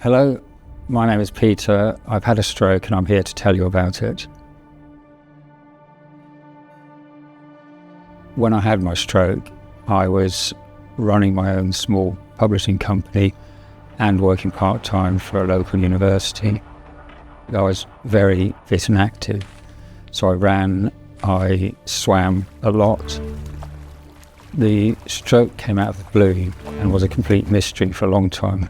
Hello, my name is Peter. I've had a stroke and I'm here to tell you about it. When I had my stroke, I was running my own small publishing company and working part-time for a local university. I was very fit and active, so I ran, I swam a lot. The stroke came out of the blue and was a complete mystery for a long time.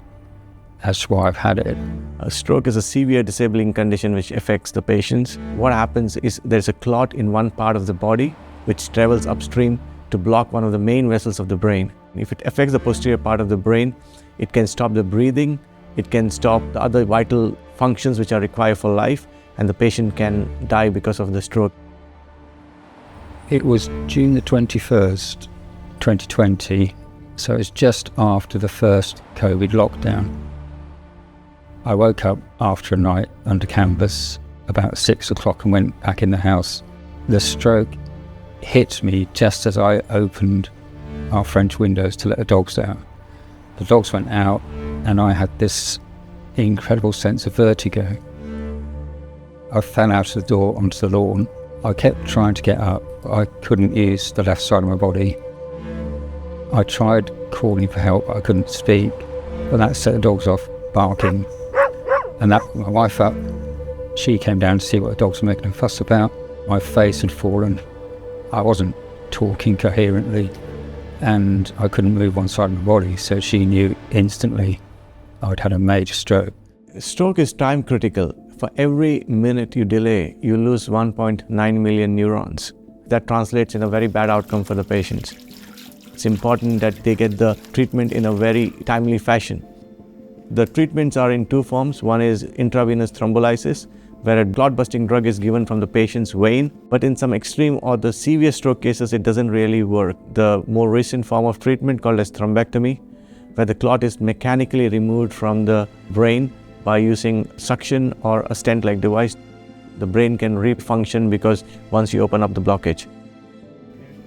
That's why I've had it. A stroke is a severe disabling condition which affects the patients. What happens is there's a clot in one part of the body which travels upstream to block one of the main vessels of the brain. If it affects the posterior part of the brain, it can stop the breathing, it can stop the other vital functions which are required for life, and the patient can die because of the stroke. It was June the 21st, 2020, so it's just after the first COVID lockdown. I woke up after a night under canvas about 6 o'clock and went back in the house. The stroke hit me just as I opened our French windows to let the dogs out. The dogs went out and I had this incredible sense of vertigo. I fell out of the door onto the lawn. I kept trying to get up, but I couldn't use the left side of my body. I tried calling for help, but I couldn't speak, but that set the dogs off barking. And that my wife up, she came down to see what the dogs were making a fuss about. My face had fallen. I wasn't talking coherently and I couldn't move one side of my body, so she knew instantly I'd had a major stroke. Stroke is time critical. For every minute you delay, you lose 1.9 million neurons. That translates in a very bad outcome for the patients. It's important that they get the treatment in a very timely fashion. The treatments are in two forms. One is intravenous thrombolysis, where a clot-busting drug is given from the patient's vein, but in some extreme or the severe stroke cases, it doesn't really work. The more recent form of treatment called as thrombectomy, where the clot is mechanically removed from the brain by using suction or a stent-like device. The brain can refunction because once you open up the blockage.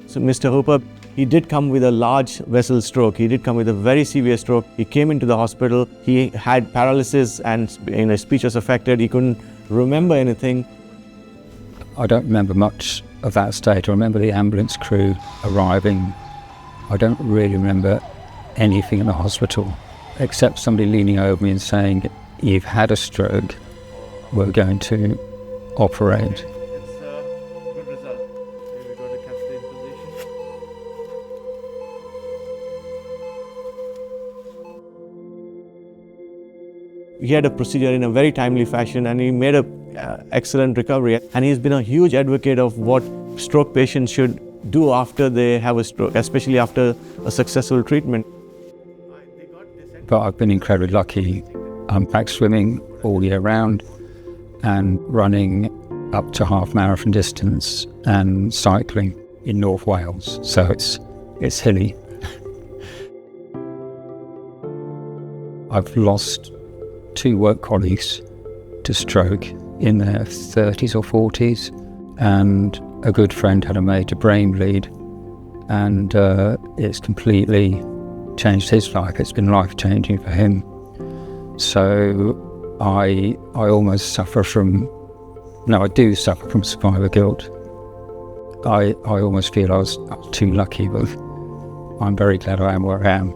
So Mr. Hooper, he did come with a large vessel stroke. He did come with a very severe stroke. He came into the hospital. He had paralysis and speech was affected. He couldn't remember anything. I don't remember much of that state. I remember the ambulance crew arriving. I don't really remember anything in the hospital, except somebody leaning over me and saying, "You've had a stroke, we're going to operate." It's a good result. We got a captain position. He had a procedure in a very timely fashion and he made an excellent recovery. And he's been a huge advocate of what stroke patients should do after they have a stroke, especially after a successful treatment. But I've been incredibly lucky. I'm back swimming all year round and running up to half marathon distance and cycling in North Wales, so it's hilly. I've lost 2 work colleagues to stroke in their 30s or 40s, and a good friend had a major brain bleed, and it's completely changed his life. It's been life-changing for him. So I almost suffer from, no, I do suffer from survivor guilt. I almost feel I was too lucky, but I'm very glad I am where I am.